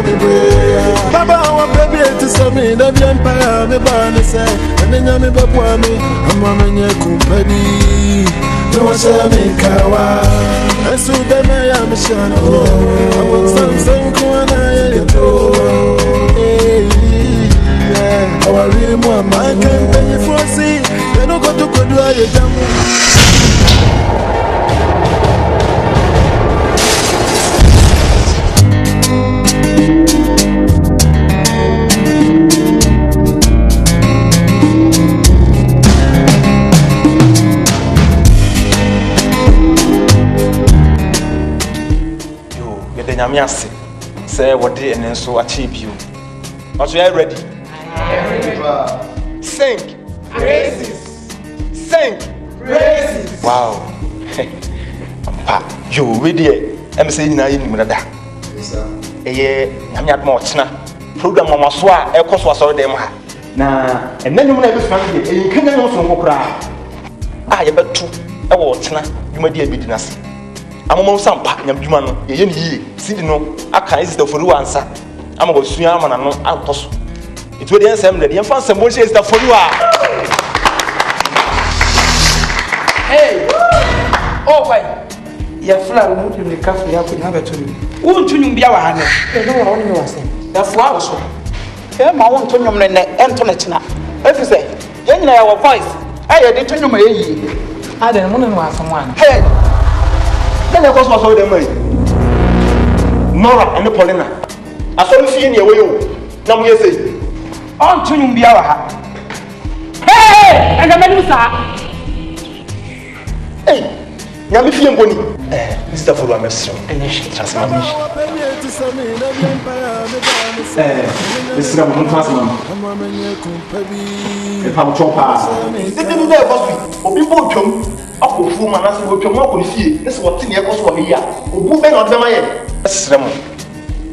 me boy. Baba, our baby to send me the empire, me banner say, and then I'm a baby, I'm a man, company. No one say me kawa. I saw them, I am a shadow. I want some corner, I our real mama, I can't pay you for see. You don't go to go do it. Nyamiase say what day and so achieve you. But you are ready? I am ready. Sing praises. Sing praises. Wow. You ready? I'm saying na yin murada. Yes sir. Nyamia ma ochina. Program mama so a e koso asoro dem ha. Na enanum na be so na de yin kanya no so nkokura. Ye betu e wo ochina dwumadi abidi nase. Amama sampa nyamdwuma no ye ne yie sidi no aka is the for you answer ama go sua ama na no antoso it we dey answer me dey em fan sembo she is the for you hey oh why ya fla wo mu de kafu ya ko na beto ni wo ntunyum bia wa ha ne e no wa woni me wase ya fo awo so e ma wo ntunyum ne ne ento ne kina efi se ye nyina ya wo voice aye de tunyum ayi ade mo ne wa asamo an hey then I was also the money. Nora and the Paulina. I saw you seeing your way. Now you say, on to you be our hey, and the Medusa. Hey, Yamifi and Bonnie. Mr. For my son, transformation. This is a woman transformation. If I'm chopping, they didn't know or people come. Ako fu manase wo twam ako fie nese wote ne ekoso wo hia obu be na odema ye srem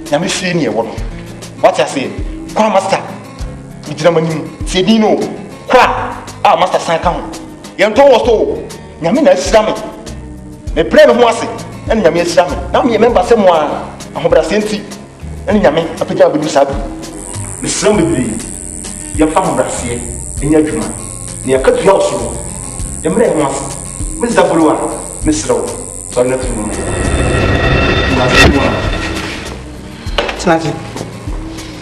nyame fie ne wo no what you say kwa master idina manim se din no kwa master san ka ho ye nto wo so nyame na asira me pray me ho ase ene nyame asira me na me member se mo a ahobra senti ene nyame apagya bedu sabi me srem bebre ye fa ahobra se enya dwuma ne yakatu ya oso ye mre ho ase Mr. Fulwa, Mr. So I'm not to know. Snatch.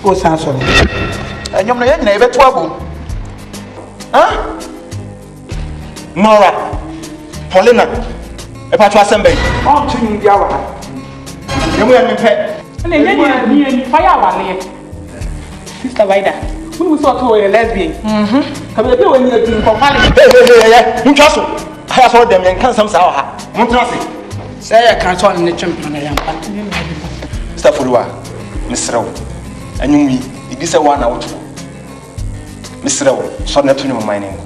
What's answer? And you're never trouble. Huh? Nora, Paulina, a patch of assembly. On to you, Yawa. You will be pet. And then you fire one. Sister Vida, who saw to a lesbian? Come here when you're doing for money. Hey, I saw them and can't some sour. Montrasi. Say I can't turn in the champion. Mr. Fulwa, Mr. Row, and you me, it is a 1 out. Mr. Row, so not to know my name.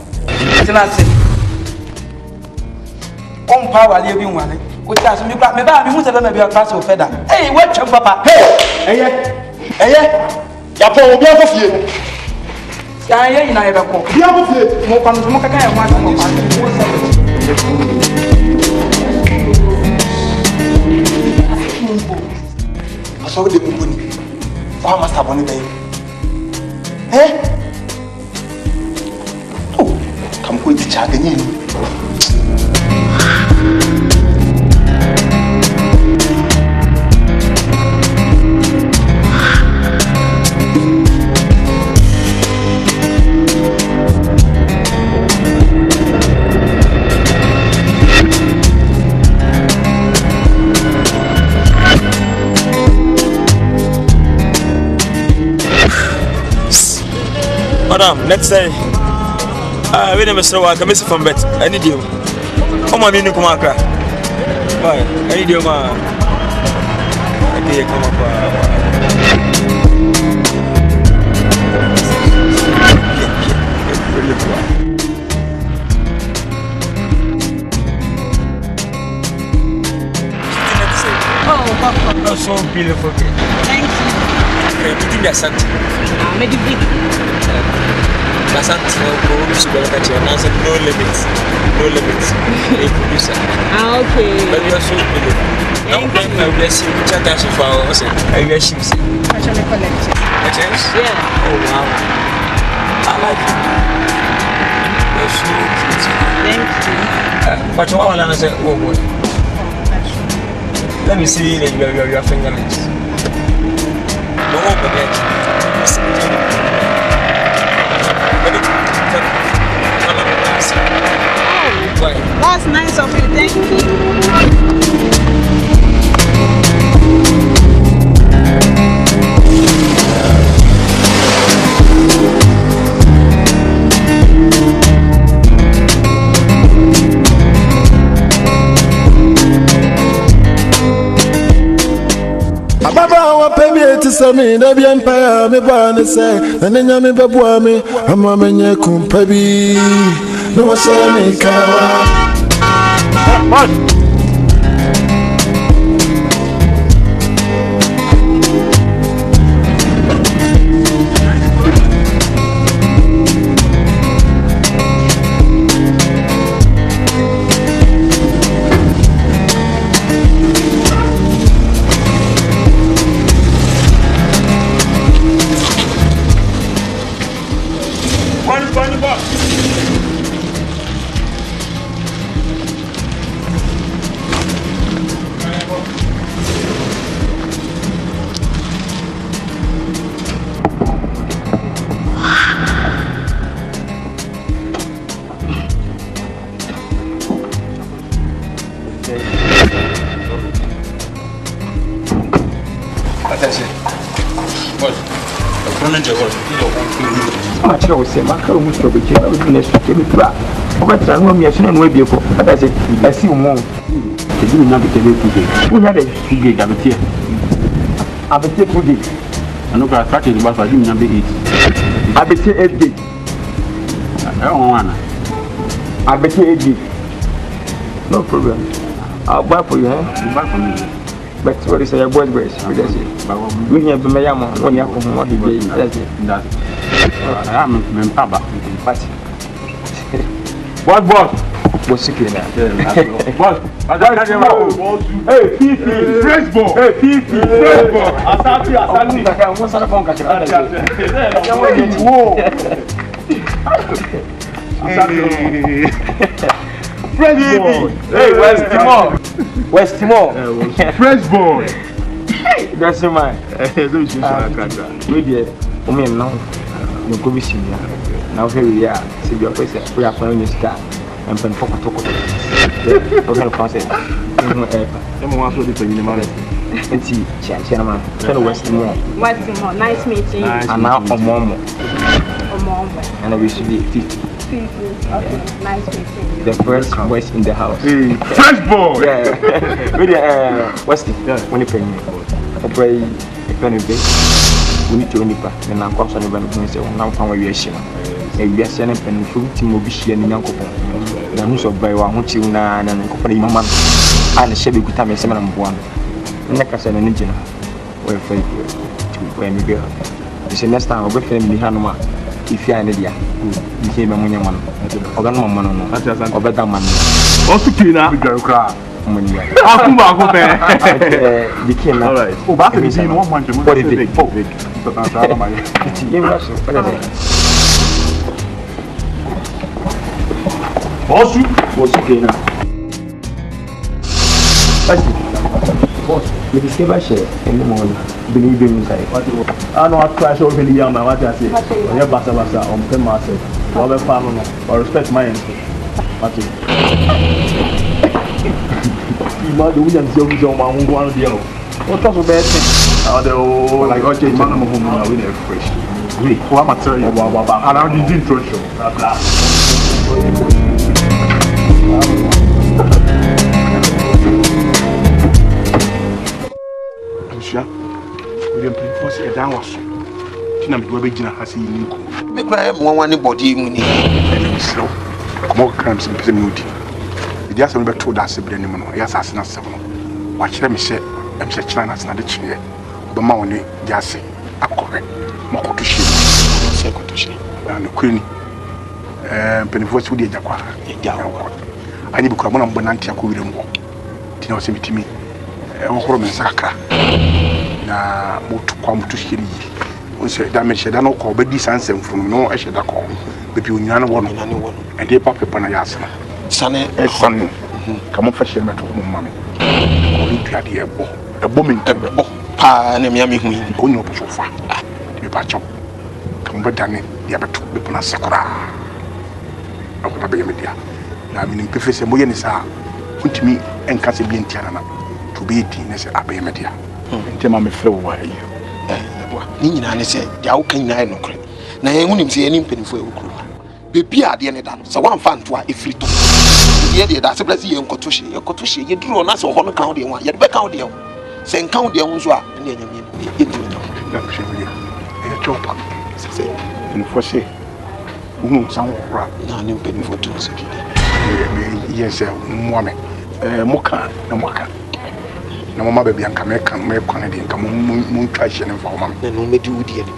Nancy. On power living one, which has me back me back, you must have been a class of feather. Hey, what your papa? Hey, Yapo will be out of you. I ain't never cook. Be out of you. More fun to make a one. I saw the money. Why must have money, baby? Eh? Oh, come quick to chat again. Madam, next day. We never saw a commission from Bet. I need you. Come on, you come on. Bye. I need you, man. I need you come up. Oh, that's so beautiful. Thank you. Everything that's sent. Maybe big. That's no limits. No limits. A producer. Okay. But you are so beautiful. Thank you. I bless you. Chat us for us. I wish you. Actually, collection. Yeah. Oh wow. I like it. You're so cute. Thank you. But what I say, oh boy. Let me see your fingernails. Don't open it. Oh, that's nice of you. Thank you. Ababa wa pebi etisami na bi empire me ba ne say na nya me beboa me ama menye kumpabi no wa say me kawa I was saying, my car was to be killed in a second trap. But I know me as soon as we be for. I said, I see more. The do not be today. We had a gig of it here. I will take for gig. I know I started the bus. I didn't number 8. I will say 8 gig. I don't want. I will say 8 gig. No problem. I'll buy for you, eh? You buy for me. But what is your boy's grace? We have been Mayama when you have come on the day. That's it. I am in Papa. What boss? What's secret now? Boss, hey, Fifi, fresh ball. Hey, Fifi, fresh ball. Asante. I can't want to phone catch fresh ball. Hey, where's Timor? Where's Timor? Fresh ball. That's mine. We did. Now. No go be seen now here we are see your face we are playing this car and pen pocket okay concept them want to be in man and see man tell Westmore Nice meeting you. And now Omomo and I wish you be 50 Okay, nice meeting you. the first voice in the house. Hey, fresh boy. Yeah. Really Westy when you pay me I pray a penny big. We need to only pass and I'm constantly going to say, now from where you are. We are sending a pen for Timobishi and Yanko. The news of by one who and company mamma and the Chevy good time is 7 and 1. Like I said, an engine. We're afraid to where we go. It's the next time I'll be filming the Hanoma. If you are an idiot, you came among your man. Or no man, or better man. Also, Pina, we go cry. Became all right. Oh, back in 1 month. What is it? Oh, big. Also, what's okay now? Boss, you discover share in the morning. Believe in inside. I know I crash over the young man. What I say? When you're basa on pen myself, or the family, or respect my answer. You might do and so we don't want one deal. What was a bad thing? Oh, like okay, man, I'm home now. We never fresh. We, what am I telling you about? And I'm the intro show. Lucia, we didn't play for a down was. Tina, we were beginning to see you. Make my one body slow. More crimes in prison moody. The assembly be told us every animal. Yes, as not seven. Watch them say, I'm such an as not the chair. But my only just say, I correct. Moko to shame. Second to shame. And the queen. Pennyforce with the Jacqua. I need to come on Bonantia Kurum. Tina was to me. horo men sakra na motu kwa motu hiri onse da me heda no ko bedi sansem funu no heda ko bebi onyina no wono e dey papa na yasna sane e son kamo fa hye meto mo mame ko litua de ebo men ebo pa na me hu yi ko nyo po fa me ba chom kamo bedane ya beto be pona sakra akota be yemedia na minim pefese moye ni sa untimi enka se bi ntiana na to be di ne se abe yemedia ntema me frɛ wo ayi ni nyina ne se ya wo kan nyina no kre na ye hunim se ye ni mpanifo e wokru bebi ade ne da no se wan fa nto a efiri to ye de da se blase ye nkoto hye ye duro na se ho no kan de ho ye de be kan de ho se nkan de ho nso a ne nyame ye duro na hye mi ye chopa se nfo se unu san wora na ne mpanifo to se bi ye se mo me moka na moka na mama baby anka me kwan de nka mo twa hye ne mfa mama na no medi wudi ani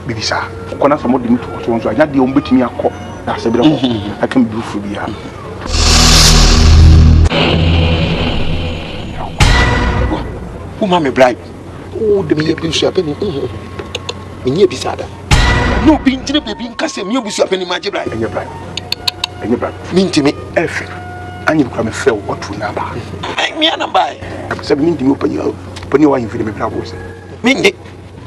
bibi sa ko na so mo de mi to so anya de o mbetimi akọ na se bi ko akam bi fu bi ya o mama bribe o de me bi su apeni me nye bi sada no bi ntire baby nka se me bi su apeni ma je bribe enye bribe mi ntime efe anyi kwa me fe o tu na ba mi ana ba se bi ntimi opani wa yin fi me bra bo se mi nye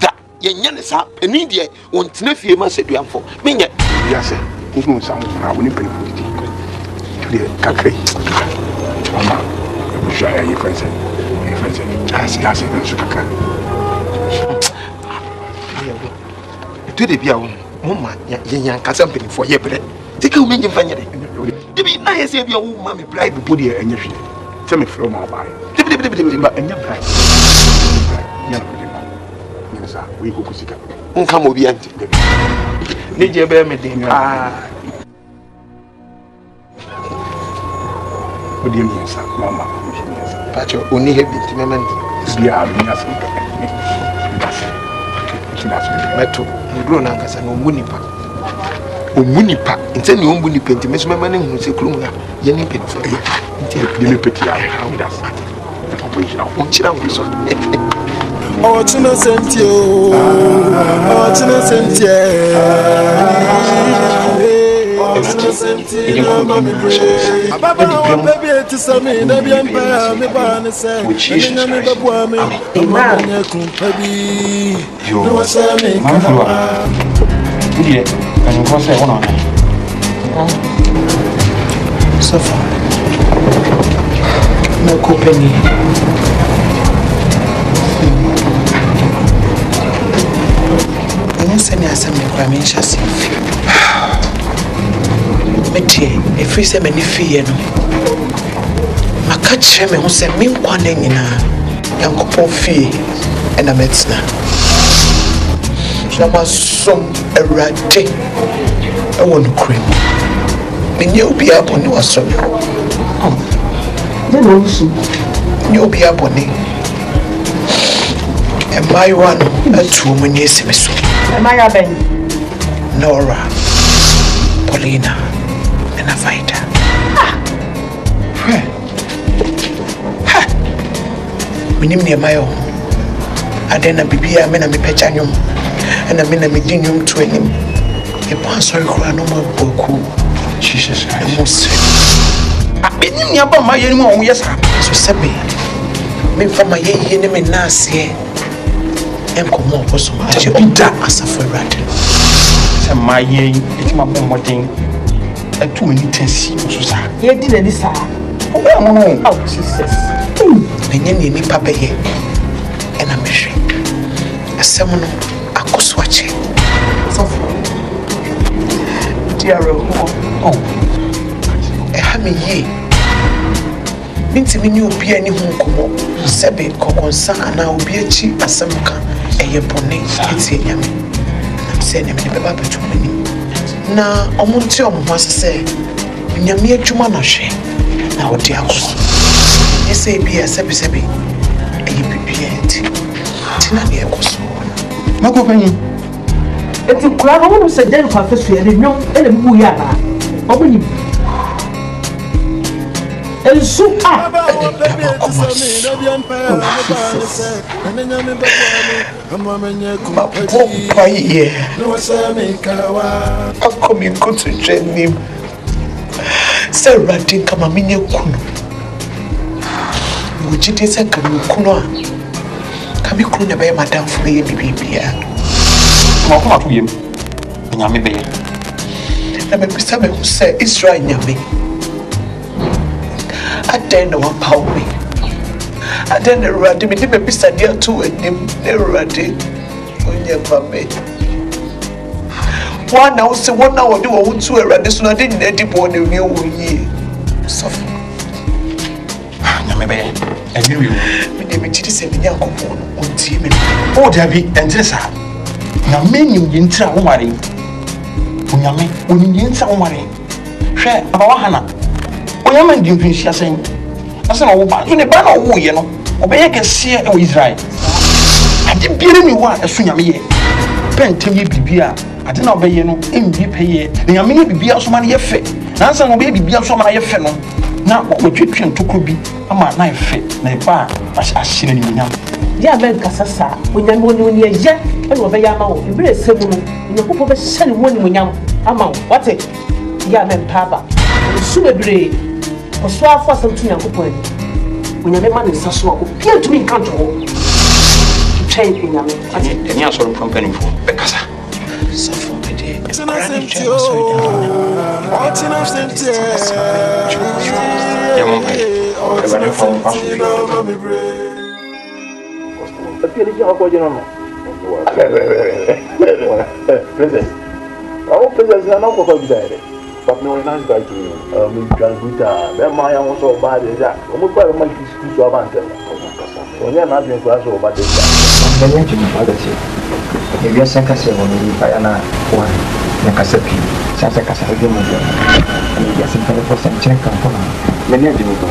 da ye nya ne sa eni de won tena fie ma se duamfo mi nye ya se unu sa mo ra woni pani futi tu de kakrai mama bu sha ya yi fanse asi na su kakra tu de bia wo mama ye nya kasa pani fo ye bre tika wo menje fanya de debi na ye se bia wo ma me bribe bu de enye hwe se me fro ma ba debi ba enye bribe ya no sa we ko kusika nka mo bia nti ni je be me den odi mi sa mama pacho oni hebi nti mama nti bia mi asa meto nduro na nkasa na omunipa nti ne omunipa nti meso mama ne hu se krum ya ye ni pe nti ye ni peti ya how does on chira wo so Oh, Chino Sentio. Oh, Chino Sentia. Oh, Chino Sentia. Baba, baby, to some in the Empire, me ban say, which is me the woman, the man, you know what's happening. And you say one on so far. No company. Send us some cremation. Metie, if we say many fear no. I catch him who sent me one in a couple fee and a medicine. So much some a rat. I want cream. And you'll be up on your son. Then also, you'll be up on it. And my one, a 2 minutes. Maya Ben, Nora, Paulina, and a fighter. Minim near my own. I then a baby, I mean, a pechanium, and I mean, a medium to him. A pastor, no more boku. Jesus, I must say. I've been in your bomb, my anymore, yes, so said me for my enemy, Nasi. Come on, for some as a friend. my yen, it's my thing. And too many things. he did any sir. Oh, Jesus. And any papa here. And I'm sure a salmon, a coswatch. So, dear, a hammy ye. Means me new be any home come up. Sebe, Coconsa, and I will be a cheap as some can. A pony, it's a yammy. I'm saying him in the baby to me. Now, almost your must say, in your mere Jumanashi. Now, dear, you say be a sebi, a yippee, Tina near was. Marco Penny. It's a crowd who said, then for first, and no, and a booyah. Open And so Israel nyame aden no power me aden the rade me be sadia to enim the rade onye mame one now say one now do wo to rade so na dey na di bo na wi wo yi so nyame be agree me dey me tiri se me nyankopon ontie me o da bi entresa na menu yintira wo mare onyame onyinsa wo mare hwe abawa hana onyame ndi mfinhia sen asa na wo ba so ne ba na wo ye no obeye kese e wo Israel ade biere mi wa eso nyame ye pentem ye bibia ade na obeye no embi peye nyame ye bibia so ma na ye fe na asa na obeye bibia so ma na ye fe no na wotwetwe ntokro bi ama na ye fe na e ba ahye na ni nyame ya ben kasasa onyame woni ye ye e wo be ya ma wo ibere semu no nyakopo be hye ne woni munyam ama wate ya men paba su bebre oso afo asem tu nyakopo ani onyame ma ne saso ako pia tu mi kanto ho twai onyame ate eni asoro company fo be kasa safo be de ya mo pai e ba ne fo paso Tapi dia cakap apa je nama? Princess. Kamu princess nak apa kau bisa ada? Tapi orang nak juga tu. Mungkin kita. Memang yang masuk obat dia. Kamu kau memang kisah apa anda? Soalnya nak dia kelas obat dia. Memang cuma ada sih. Dia biasa kasih orang ni kayak anak wan yang kasih pi. Saya kasih dia mungkin. Dia biasa kalau pasal cakap apa? Memang dia mungkin.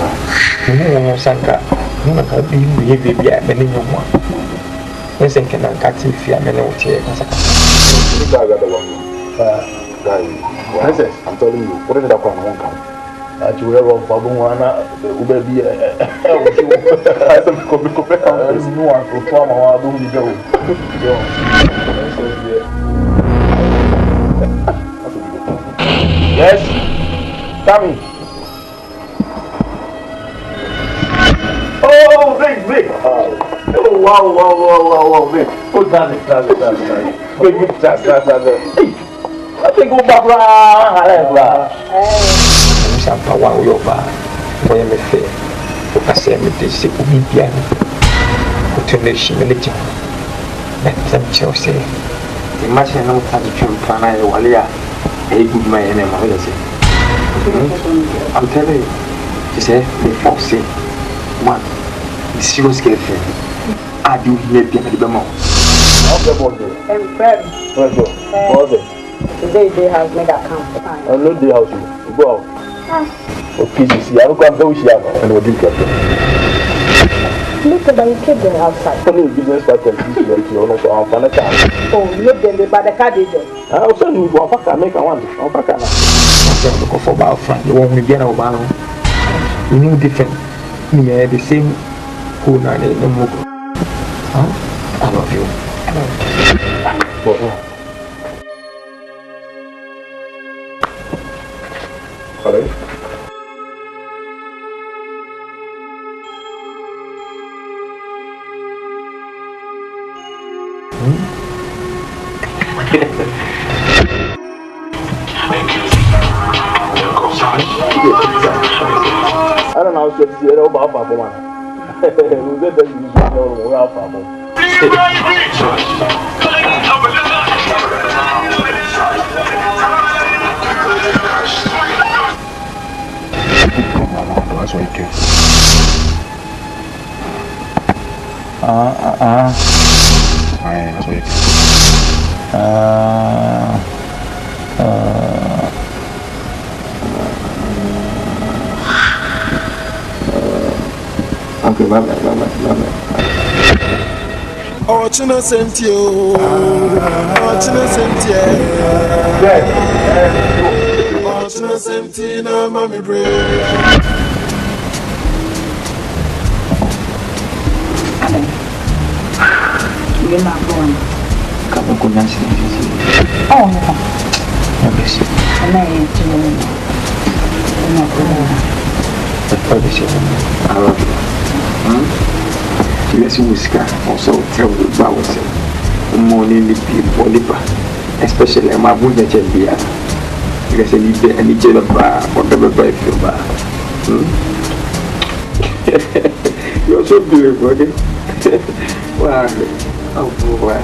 Memang sangka. Nuna kabi ye baby a many no more. When say can cut if you are many with you. Princess, I'm telling you, what did I call one come? You were on Babuana, Uber be no one for form or do go. Yes, Tommy. Oh, big. Oh, wow, big. Put that. Big, I think go back lah. Siapa wang yoba, boleh mesti. Kasih mesti si ubian. Utuneshi mesti. Macam Chelsea. Macam nama tadi cuma na walia. Good man ni mana sih? I'm telling you, she said the foxy man. Serious girlfriend. I do hear them at the moment. Okay, boy. And friend. Today they have made a camp. I'm not the house. Go out. Okay, see, I don't come to see and we'll drink it. Look at you keep them outside. Only business partner this year, you know, so I'm gonna come. Oh, look them by the car they do. I'll send you one pack and make a one. I'll pack an look for about friend. You won't be getting over. You know different. Yeah, the same. Who na ni no more? I love you. Hello. I don't know how to say it about Papa. We get that you know we are from. That's what it is. Aye, that's what it is. Okay, bye. Oh, China sent you. Oh, China sent you. Oh, China sent you. Now, mommy, break. You're not going. Come on, good night. Oh, no. God bless you. I'm not here to you. I'm not going. God bless you. I love you. Yes, you will also tell you about yourself. Morning, people, especially my wounded champion. Because I need any jail of whatever by feel bad. You're so beautiful, okay? Wow. Oh, boy.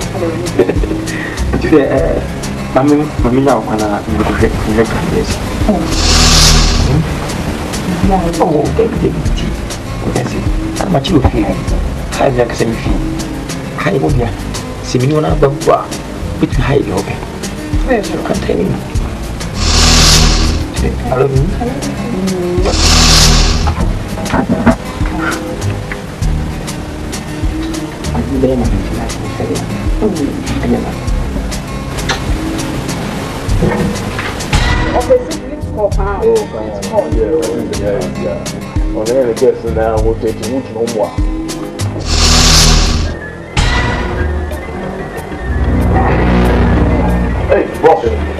Mammy, now, when I recognize. Oh, okay. I'm much you feel. I like some feel. I will be. See me on a bumper. Which hide, okay? Where's your containing? I love you. I'm very much Hey, boss.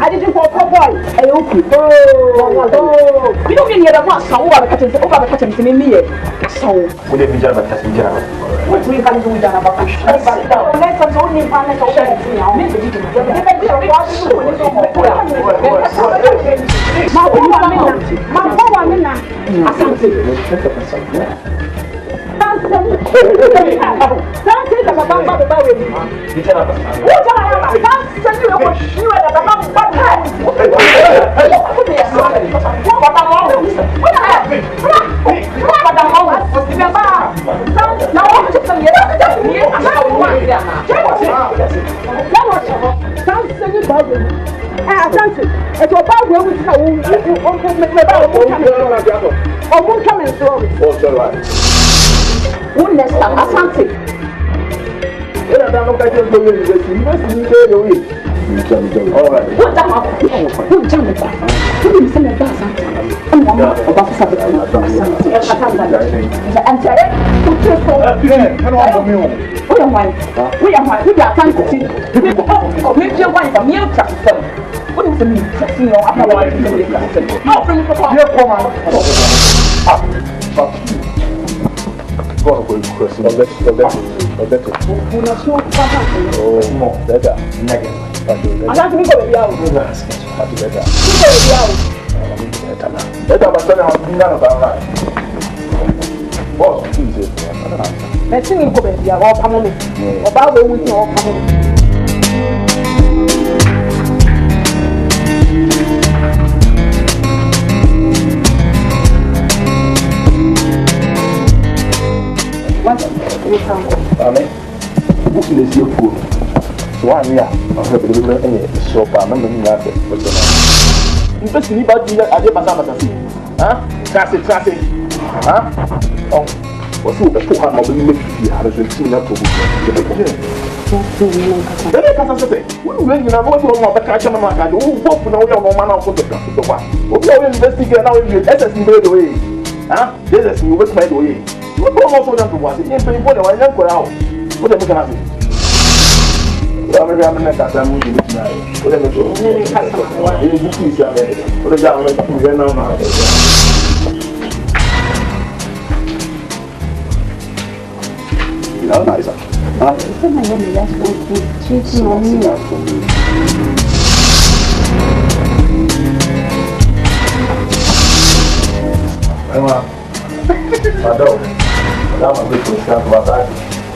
I didn't go for boy. You don't mean you're one so over the cutting over the cutting to me. So, would it be just a passenger? what we can do with that about let us only find it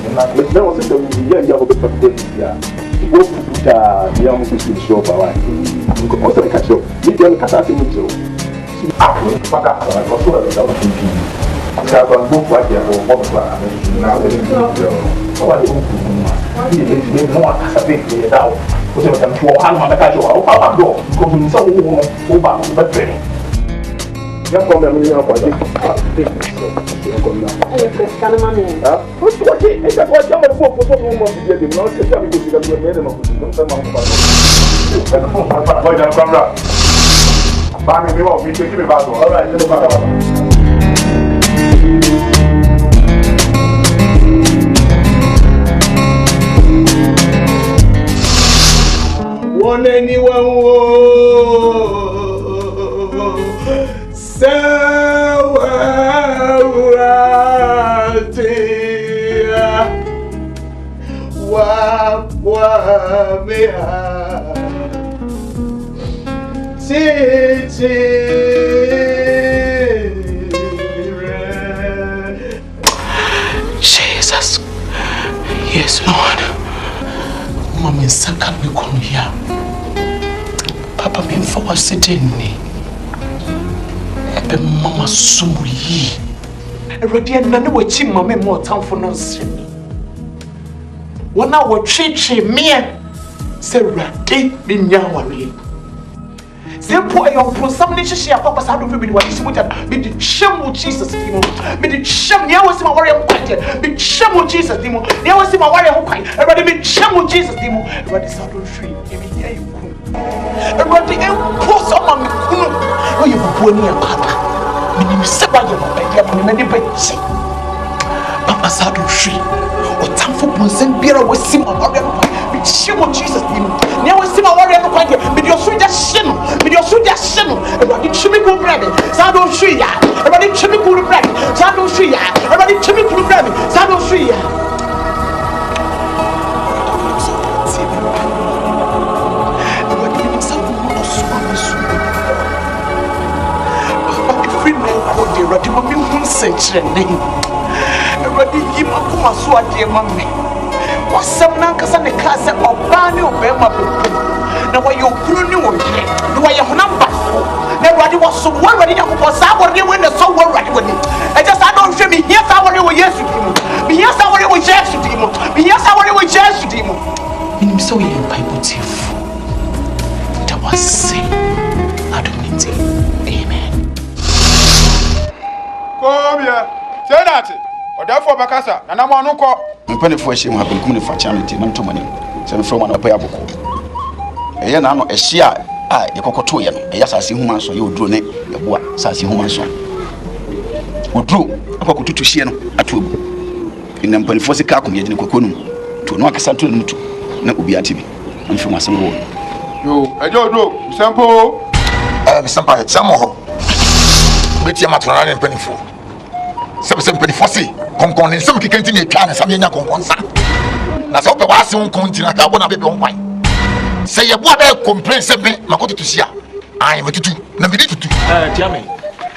Then was it the year of the yeah. Go put the young people show by also catch up. You can catch up in the father, I got to have a TV. I have a book right here for one class. Now, no one has a big day out. Because I'm sure I'm not a casual. I'll go because we saw who back to the training. Young woman, you know what I think. What's what it is? What you're going for so much to get him? Not to tell me because you're made him of all right, let's go. One anyone Jesus, yes, Lord. Mommy, second we come here. Papa, me for sitting me. Mama Sumuyi. Already, none of which mamma more time for nonsense. 1 hour treat me, say, Raddy, be now. Simple, I am for some nation. She Papa's out of what she would have been the shame Jesus, Demo. Be the shame, never was my warrior quiet. Be shame with Jesus, Demo. Never was my warrior quiet. I rather be shame with Jesus, Demo. I rather sound free. I rather post on my kuno. Oh, you were near Papa. When you said, I am many bets. Papa's out of free. Or time for Ponsen Beer was sim my warrior quiet. Be shame with Jesus, Demo. Never see my warrior quiet. Be your soldier shame. Be your soldier shame. Everybody chimical bread. Sado Shria. Everybody chimical bread. Sado Shria. Everybody chimical bread. Sado Shria. Everybody mommy won't say your name. Everybody give my kuma so dear mommy. What's some nankasa ne kasa obani obema pepe. Na wa yo kunu ni wo ye. Na wa ye honam bafo. Na everybody was so worried that was somebody when the so worried with it. I just I don't show me here somebody with Jesus dimo. Me here somebody with Jesus dimo. Me here somebody with Jesus dimo. Minim so ye Bible thief. That was say I don't need it. Amen. Come here. Say that. Or therefore, Bakasa, and I'm on no call. I'm penny for shame have been coming for charity, not to money. Send from one of payable. A year now, a share, a cocotoyan, a yes, I see human so you drew it, a boy, sassy human son. Who drew a cocoa to share a tube. In them penny for the car community to knock a santo to no be a TV. I'm from my son. You, I don't know. Sample, some more. But you're not running penny for. Some penny for see. Concon some can't in a can and some young conconsa. That's all the last one continent. I want to be on wine. Say a boy complain something, Makoto to see. I am a tutu, number 2. Jamie,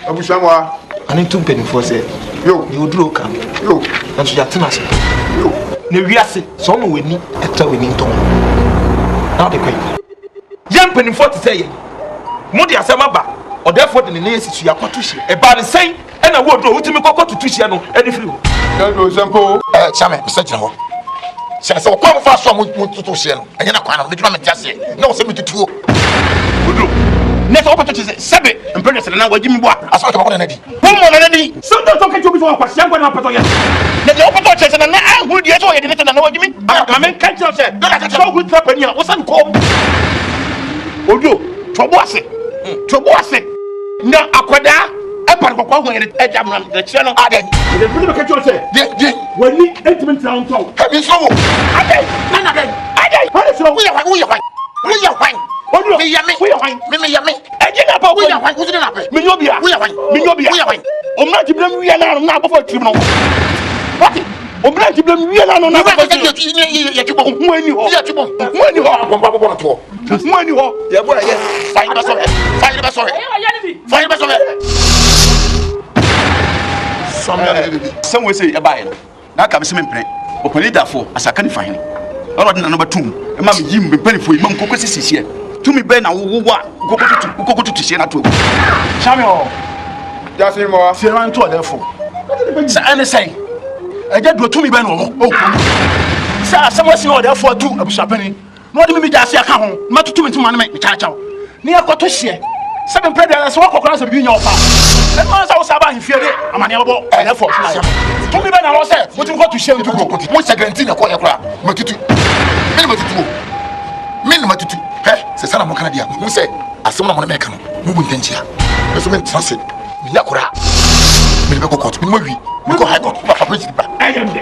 I wish someone. I need 2 penny for say. You drew come. You, and you are tennis. You, Neviasi, some we need a tow in Tom. Now the queen. Young penny for to say, Moody Asamaba. Or therefore the name is Yakotushi. A bad saying, and I would go to me to Tusiano, any flu. don't know simple. Chame, such a home. Since I come fast from Tusiano, and you're not quite the drum and just say, no, send me to 2. Next opportunity is 7 and Prince and now give me what? I saw about an eddy. One so don't talk to you before I young one up at you. Let the opportunity and I would get away and know what you mean. I mean, can't you say, don't let so good happen here. What's uncalled? Oh, you, Trobose. No, Aquada, a part of one at Jamman, the channel. I did. The pretty catch you say, when you intimate down to have you so? I did. I did. What is wrong? We are fine. What do you mean? We are fine. Mimi, I did not know we are fine. Who's in up? Minobia, we are fine. Minobia, I'm not to blame we are now before tribunal. What? I'm not to blame we are now when you some way say a buy. Now come see me play. opani dafo asaka ni fine oro de na batum e ma me yim be pani fo imam kokko sisi e tumi be na wo kokko tutu sie na to Samuel just more se ran to dafo sa ene sai e je do tumi be na wo sa samasi o dafo tu abusapani no de mi jase aka ho ma tutu mi ntuma na me cha cha ni akoto sie seven president so kokora se bi nya opa e ma sa wo saba hifie de amane obo dafo to mi be na wo se wo tumi ko tu sie ntu ko mo se guarantee na ko ya kora matutu men matutu he se sana mo kana dia mo se asem na mo na me kana mo bu ntanchia e so me transe mi ya kora mi be ko court mi mo wi mi ko high court pa president ba ayamde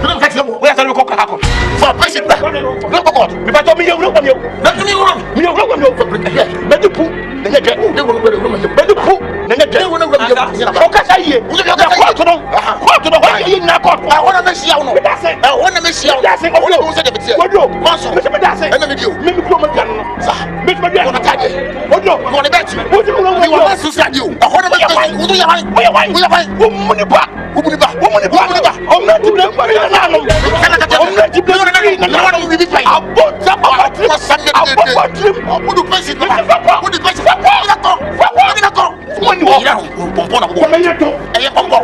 no ka tiamo we asale ko ka court fa president ba no ko court mi ba to mi ye wuro ko mi na mi wuro mi ye wuro ko mi fa president be du pu de je de wuro ko be du pu de je wuro ko mi o ka sa ye o ka court no wa ye na court a wona me sia no a wona me sia o wona ko se de betia wodo maso me se me dase e na me dio me mi ko me kan no sa me me dia ko ta je wodo ko le beti wodo ko ni wa so sa dio a wona me wodo ya wai wo muni ba o me ti ble pa na no o me ti ble na wona mi bi fa abo ta ba ti ma sa me de wodo pesi ba wodo pesi fa ko woni wo ya pompo na ko me yeto eye pompo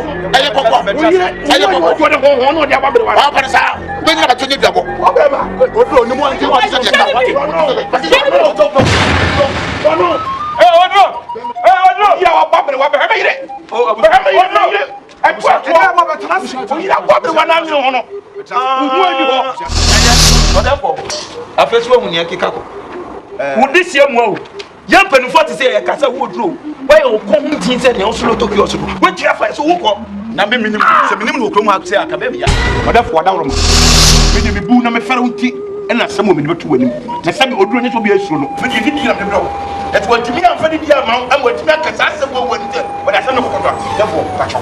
ko de ho no dia ba be wa pa sa be na ba to ni biabo o be ba wodo ni mo anti wa ti se ka wodo ya wa ba be wa be be yire o abu afesuwa mu ne keka ko wudi sie mu o ya mpanufo te se ya kasa wo duro wa ye ko hu tin se ne oslo tokyo so wo tira fa so wo ko na me minim se minim no kromu akse aka be ya odafo odawro ma me me bu na me fere hunti ena samo me betu wanim na sabi oduro ne so bi asuro no me di di na me bro et what me am fadi dia ma am what me akasa se wo woni te wada se no ko to defo kacho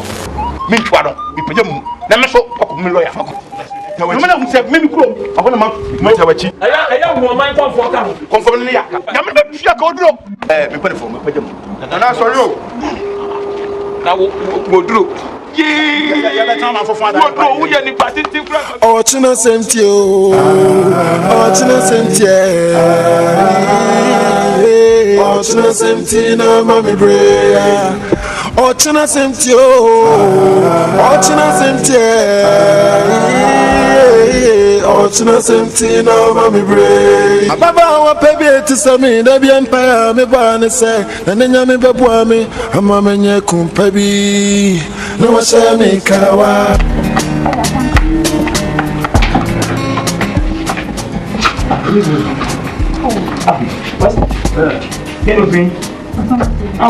me twa no bi pejam na me so ko me lawyer fa ko na me say me kuro akona ma tawachi aya mo man konfo ka konfo ne ya ya me be fia ka oduro me pele fo me pejam na sorry o na wo duro ya be tan ma fo fa da wo ye ni party ti kura o china senti o china senti o china senti na mami brea o china senti o china senti o china senti na mami brea baba wa pebi ti sami da bi empire me ba ne se na nya me bebu ami ama menye kumpabi na wa sha me kawa Quem não vem?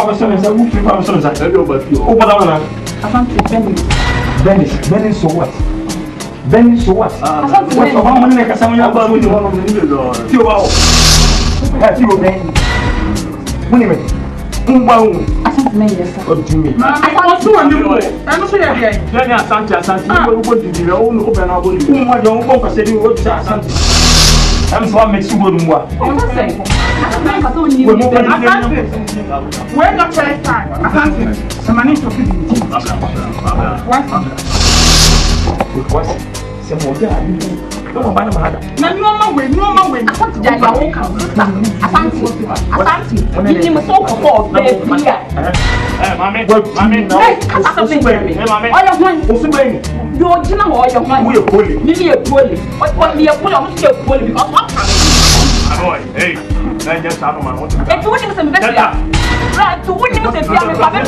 Você não sabe o que vai fazer. O padrão lá. Benis so what? Benis so what? Vamos na casa amanhã para onde vamos no tio Paulo. Tio bem. Muito bem. Baú. Asante nem essa. O time. Mas sua amigo. Eu não sei alguém. Já nem asante. Eu vou dizer, eu não vou pegar nada. Não vou passar de outro asante. I'm so make you go to moi. Where not first time. The money to What? Some more no one bad. No way. Asante ja ya wo ka. Asante. Ni mo so ko be bia. Mami. Asante baby. Oya hwan. Osubeni. Yo jina wo oya hwan. We poli. Ni e poli. O ni e poli, o se poli because what can boy, hey. Na just have man. E tu woni mo se me be ya. Right, tu woni mo se bia me pa be.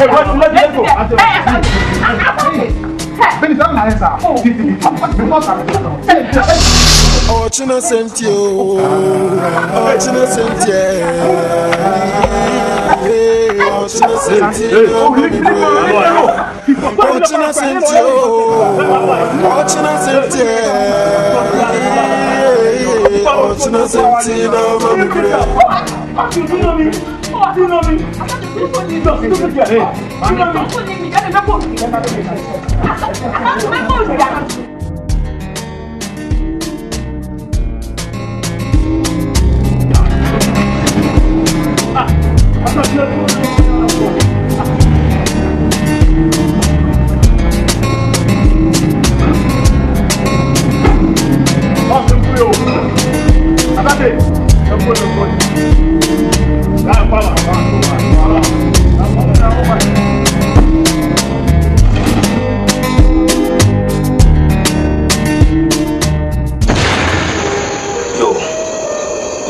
Oh, china senti o, china senti oh, china senti oh, china senti oh, china senti oh, china senti no mami brea. You know me.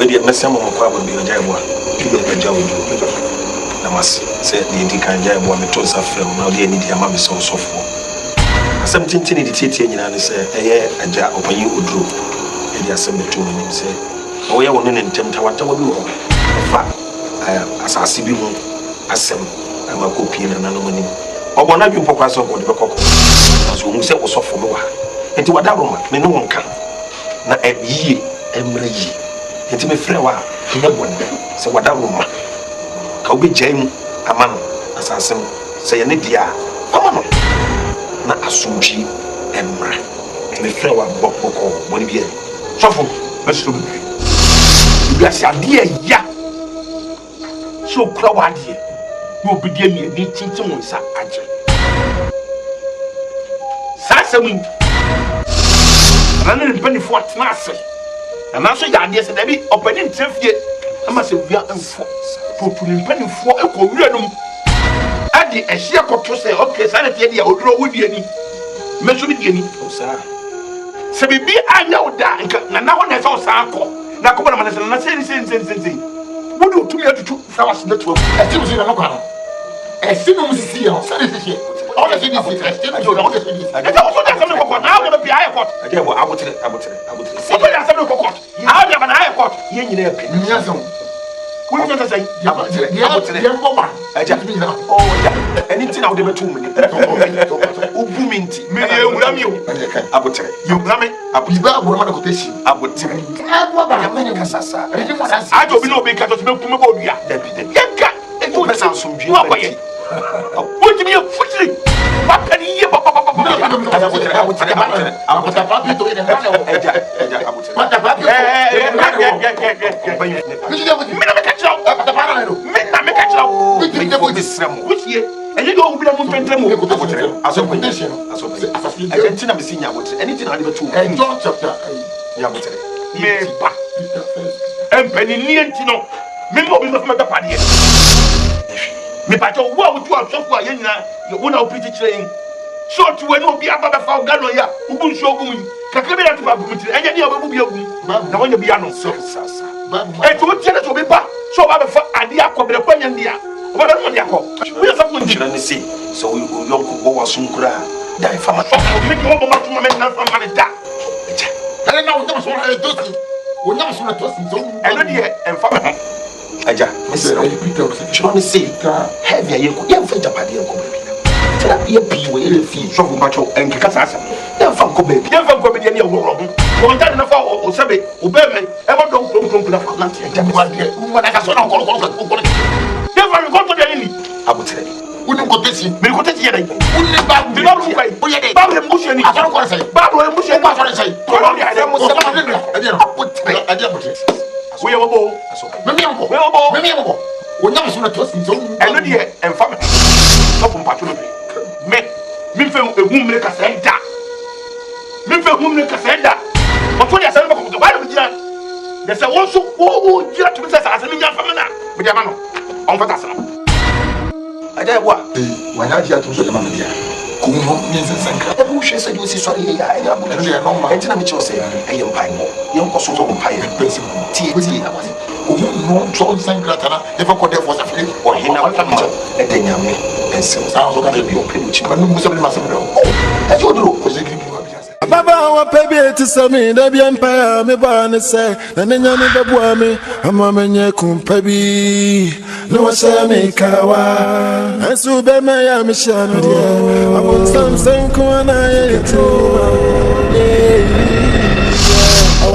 Maybe a message on Kwab will be a Jaiwa. People will be Jawi. Namas said the Indican Jaiwa, the Tosa film, now the India Mammy so for. 17 in the Titi and say, a jar open you would draw. And the assembly to him say, oh, yeah, one in Temta, what I will do. As I see you, as I'm a copy and an anomaly. Or one of you for us of the Coco, as whom said was off for Noah. And to what that woman, no one can. Now, a ye, every ye. And to me, Frewa, no one. So what that woman. Coby Jane, a man, as I say, an idea. Come on. Na asumji emra me frewa bokoko boni bia sofo mesum bia sia de ya so kura wade no obidie mi ni tintin wonsa age sasami ranan bani fo atnase na so ya de se da bi opani ntrefie ama se bia enfo populi bani fo ekowura num adi ehia koto se okay sanete dia oduro wudi ani meso bi diani osa se bibi anya oda nka na ho na se osa akọ na ko na manase na se wudi otumi atutu fa wase na tuwa eti mo se na kwa no esi no msisi ya sanete hie all the things is esti no na o de sidi eti o so da se me kokot na o de be aye kot eti bo abotere o so da se me kokot a de ba na aye kot ye nyina epe ni nya so we don't say ya bomba aja oh ja anything I would be too many ubuminti me ye wura mi o abotere ye wura me abiba aboro ma ko tesi abotere ya me kasasa ajo bi no be ka to be kuma bo dua yeka e to be sansom dua wa ye o ti mi futiri ba ka ni ye papa and you don't be able to enter as a condition. I can't tell you anything I never told you. John chapter 8. And Penny Nientino, Mimo will not matter party. Me, but what would you have so far? You won't have pretty train. So to when be about the Falganoya, who will show me. Kakabia to Babuti, and any other will be a woman. Now, when you be on so, and to what to be back. So I have a idea of the Panya. What are you? We are something to see. So we will go soon. Die from a make over my man from Manita. I don't know what I do. We never saw a tossing zone. I know the and family. Aja, Mr. Peter, say, heavy, you can't find a party of Kobe. Tell me a pea will feel so much and Kikasa. Never from Kobe, never from Kobe any wrong. One time enough or Sabe, Obey, ever don't come to the Atlantic. What I saw, never go to the enemy. I would say, wouldn't go to see, may go to the enemy. Wouldn't back the Babu Mushin, I don't want to say, Babu Mushin, I don't say, I don't say, we are all, we never saw a toast in zone, and here and family. Stop on patrol. Me feel a woman Cassandra. Me feel woman Cassandra. But when you say, why don't you? There's a one so who you have to be as a young family with your man on Fatasana. I tell what, when I hear to say, Mamma, Kumo means a sanka. The bush said you see, sorry, I am not normal. And tell me, you say, I am pine more. Young Cosso Pine, Principal, T.T. No, John Sankratana, never could have was a flip or he never come out at the Yami and sells out of the open, which but no Muslim must know. As you do, was a Baba, our baby to Sammy, the Empire, me barn say, and then Yami Babuami, a mamma Kumpabi, no Sammy Kawa, and so be my Michelle, I want some Sankwana.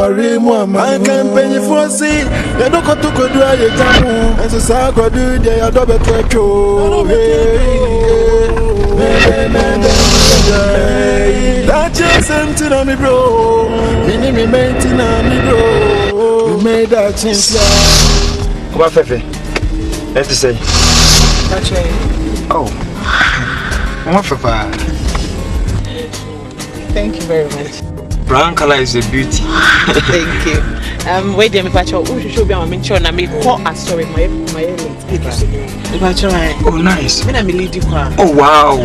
I can't pay you for see. They don't go to go do a jamu. And so Sacra do they are double petrol. That just empty on me, bro. Me maintain on me, bro. You made that change. What, Fefe? Let's say. Oh, what, Papa? Thank you very much. Brown color is a beauty. Thank you. Wait, Demi Pacho. We should be on my channel. I make call a story. My Oh, nice. I'm leading. Oh, wow.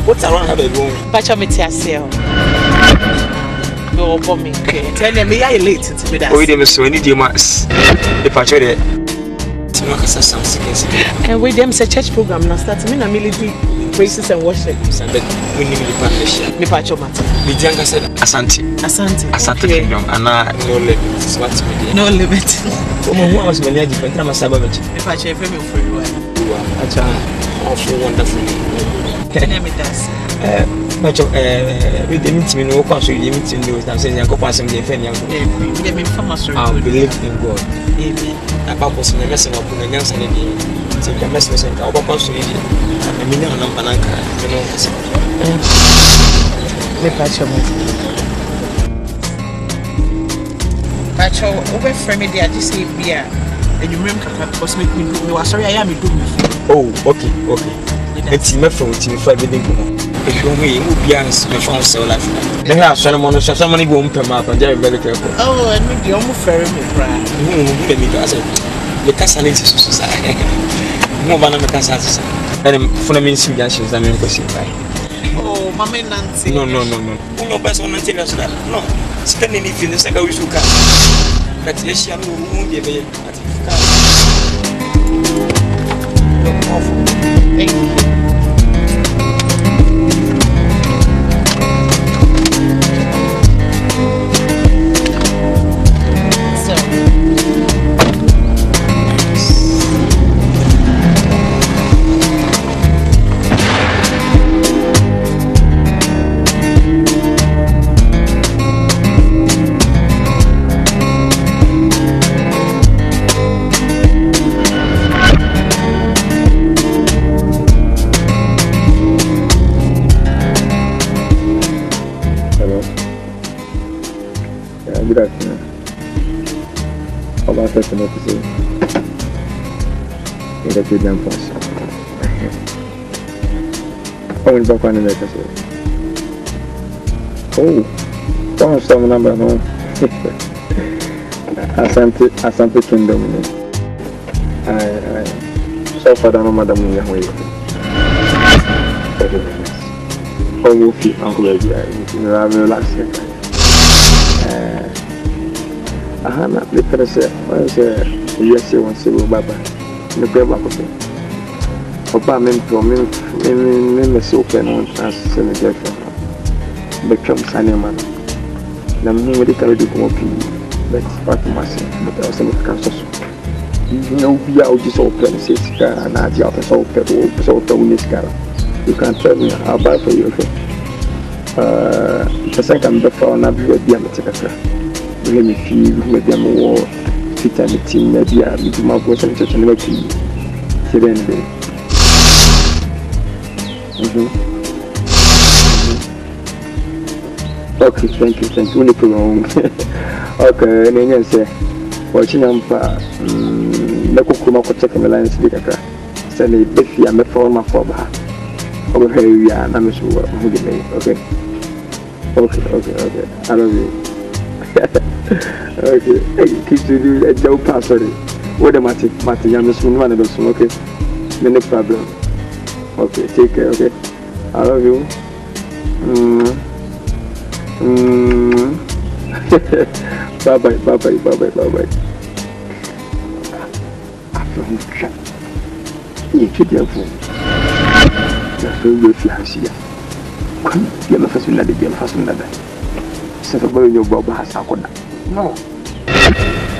What's around the room? Pacho, me tia sale. No, for me. Tell me I late to me that. Oh, them so any day mas. If I show it. And with them say church program now start me na military praises and worship. Sunday we need the partnership. Me pacho matter. The Janga said Asante kingdom and no limit. What me no limit. Who was many different I'm a sabbath. Me pacho every me for you. Acha awful wonderful. Name it as. Much of with the meeting no cause with the meeting news I'm saying go pass some day friend yango. Let me I believe in God. Amen. I purpose in the message of the young son. So the message of our purpose is a million number anka, you know. Me pacho mo. Pacho, over from me there just say beer. And you remember because me was sorry I am do. Oh, okay. It's me from TV for everything. If you me bians me from so life. Then I saw someone go per map and very very careful. Oh, and me the almost ferry me cry. Me do I said the casanity society. No one of the casanity. And for me suggestions I mean question by. Oh, Mama Nancy. No. No best on until us that. No. Spending if in the second we should come. But yes, I will be able Thank you. Good afternoon. About first episode. In the Freedom Force. Oh, in back on the episode. Oh, don't some number no. Asante Kingdom. So far, no madam in your way. Oh, you feel Uncle Baby. You have a relaxed. Ahana lepere se yesi won se wo baba ne pe ba ko pe oba me se open on trans se me get be kam sane man na me we ka do ko pi but what must but also me ka so no be out just open se ska na dia open so open you can tell me I'll buy for you okay the second before na be dia me take let me feel maybe I'm more fit and team maybe I'm my voice and just never to Okay, thank you. No problem. Okay, and then say watching na kokuma ko check me line speaker ka say me if you am for my for ba over here we are na me so okay I love you. Okay, keep to do a joke pass sorry. What am I I'm just one of those okay. No problem. Okay, take care, okay. I love you. Bye. You keep your phone. That's so good for you. Come, you're the first one that you're the first one that set up in your Bob has a corner. No.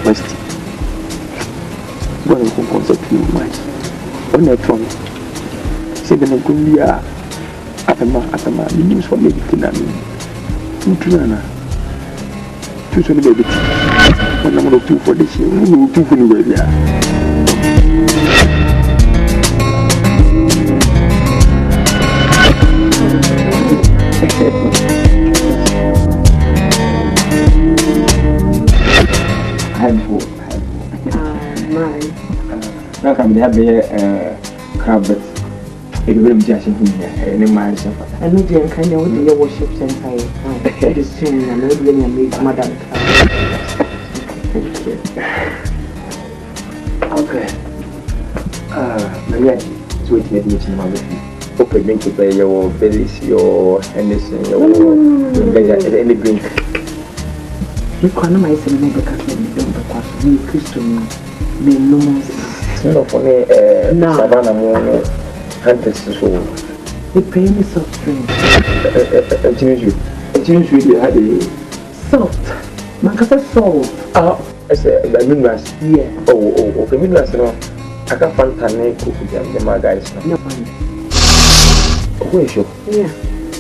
West. What a concept you might. On your phone. Say the Nagulia Atama, the news for maybe Tinami. Utrana. Two baby. 1 number 2 for this year. Who 2 for the way. Now come have a crab, but it will just in here, any man. I know the kind of your worship center. It is saying, and I will make madam. Okay. Maria, sweet meditation, my baby. Okay, drink to play your bellies, your Henderson, your any drink. You can't make some make a castle, don't because you Christian, me no more. No, for me, Savannah more hunters so. The pain is soft drink. It really had a soft. My casa salt. I said, the midnight. Yeah. Oh, okay, midnight, no. I can't find Tane cook with my guys. No, who is you? Yeah.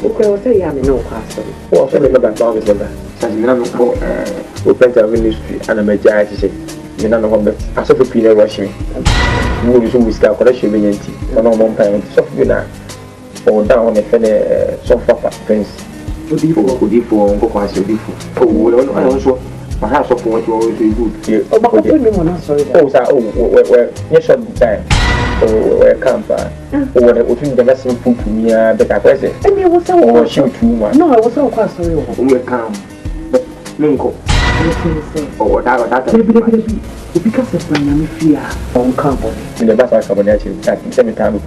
Okay, I'll say, I'm no pastor. Oh, so the back down is like that. Since you never go, open the ministry and a major to say, you know, I saw the Peter washing. You will soon start collection in tea. One on one time, soft dinner. Or down a sofa fence. Good for oh, well, also, perhaps of what you always do. Oh, but I'm sorry. Oh, yes, time. Oh, where camper. Or what the lesson food to me, but I was it. And you was so shoot too much. No, I was so quite sorry. We come. But Minko. Oh, that because of my fear on carbon. In the bath of carbonation, that in 7 times.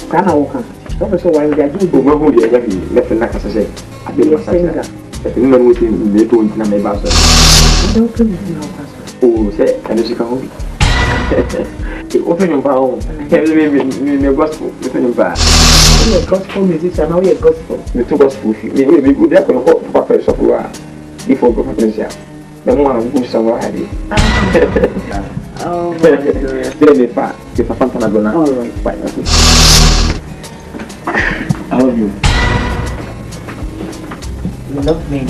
Can I walk? So why would I do the one who is left like I say? I didn't say that. If anyone was in the two in my bath. Oh, say, and she can open your bow. Maybe gospel, open your bath. Gospel music, and now you're gospel. The two gospel, maybe we could have a hot purpose of war before Professor. The one who somewhere had it. Oh, then if I found another, all right, fine. I love you. You love me.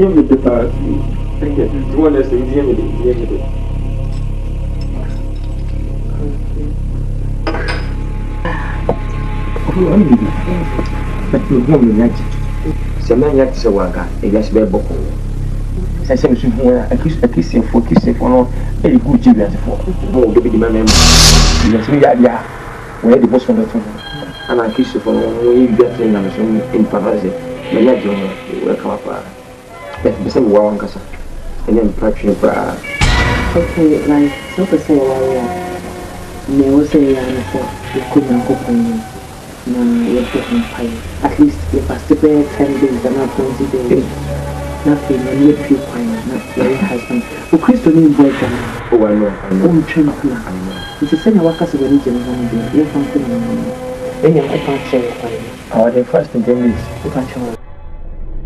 With the past, thank you. One is the but you won't be yet. Some yet so wanga, a yes, bebo. I said, a kissing for kissing for no very good children for more to be my memory. Yes, we are there. Where the boss from the phone. And I kiss you for when you get in Paris. My yard, you will come up. But some one casa, and then perhaps you okay, like so to say, never say you couldn't go for me. No, you're getting fine. At least if I stay 10 days and not 20 days, nothing, and you feel fine, not your husband. Oh, Christo name boy, oh, I know, I'm trying to plan. It's a same workers of religion, you're something. Then you can't share fine. Our the first in 10 days, you can't show.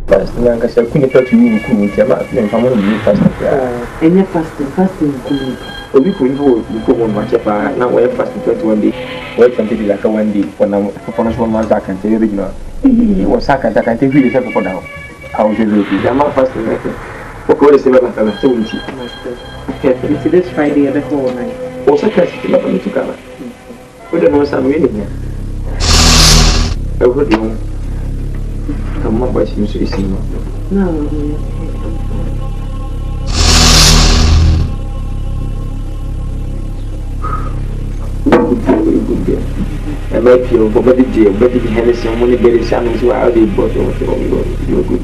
First, I said, couldn't tell you who could come from one of you fasting. And you're fasting, we could go on much of now we're fasting 21 days. Wait until like a 1 day when I'm upon us 1 month. I can tell you, you was sack and I can take you yourself for now. How would you do it? I'm not fasting. What is the level of 70? It's this Friday at the whole night. Also, catch the level to cover. We don't know some meaning here. I would know. I'm not watching you see no. I might feel for body deal, but if you had some money, get it sounds while they bought you good. You're good.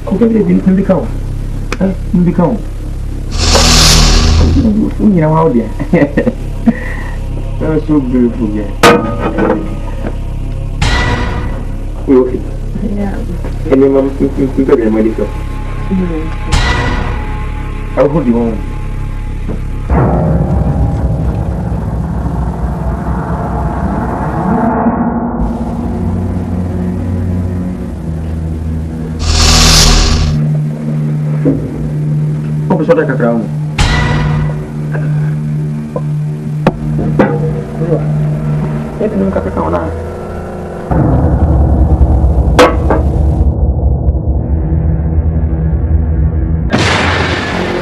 Okay, they didn't become. You know how dear. That was so beautiful, yeah. We okay? Yeah. And then I'm very medical. I'll hold you on. Apa sudah kakakmu? Ini dulu kakak kamu nak.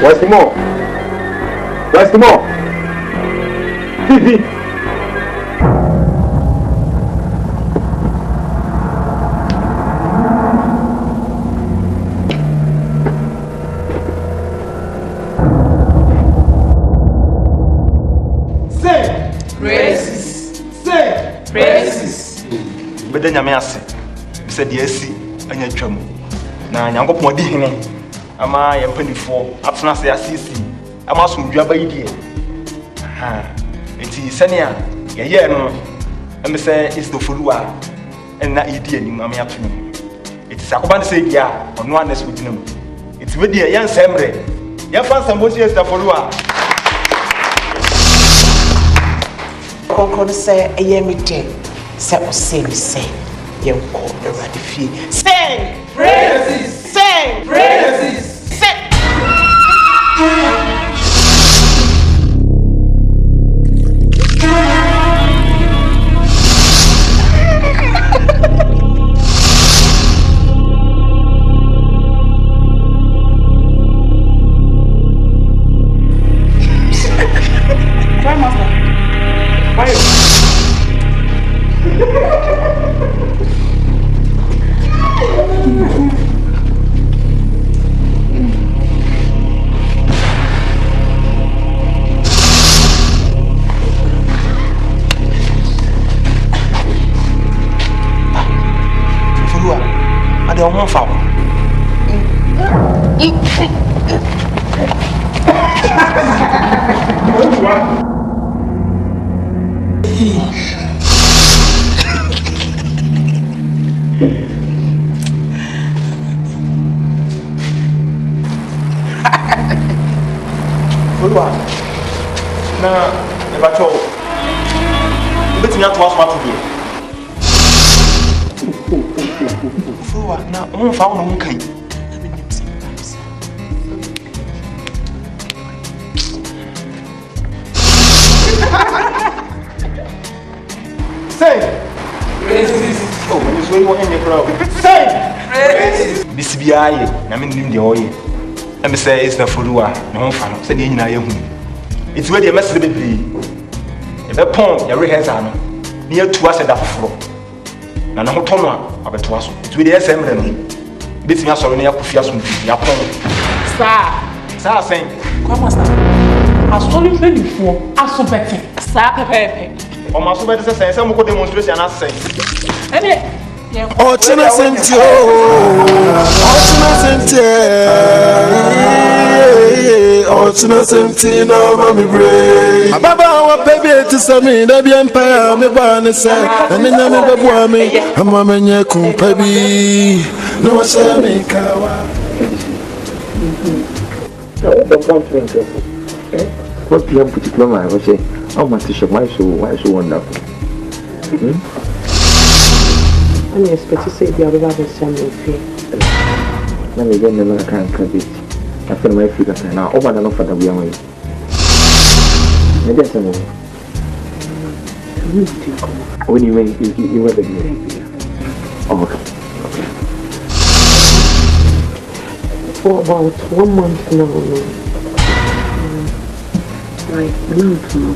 Where's more? Where's more? Vivi. Beda nyame ase bisa dia si anya twam na nyankopon di hene ama ye mpanifo atena se asisi ama asomdwa ba yidie enti sania ye no em se is the follower na yidie ni ma me atunu enti sakoba ne se dia ono anes wudinam enti we dia ye nsemre ye fa nsambo si is the follower konkon se eye mi de se o se mi se ye ko Eradi fie sing praises sing praises sing One foul. Na, ebacho. Beti na to asma to be. Na um fa no kan say praises oh when you want any crowd say praises bisbiaye na me nim de oye am say is na follower na hon fa no say de nyina ye hu it's where the message be e be pon ya rehearsa no ni atu ase da foforo na na ho tono a abeto aso it's where the smre no beti mi asoro na yakofia so mfi ya pon sa sen come on asoli mpenifo aso bete sa pepepe o ma so bete se mo ko demonstration na sen ene Ochina senti Ochina senti na mami bre Ababa wa baby to sami na bi empire me ba ne say ene nya me bebu ami ama menye kumpa bi no wa say me kawa Don't come to interest. What you have particular mind? I say, oh my teacher, why so wonderful? I expect to say the other one is something free. Let me get another kind of it. I feel my feet are now over and over the way away. Maybe I say, when you went, you were the baby. Oh, okay. For about 1 month now, like month now,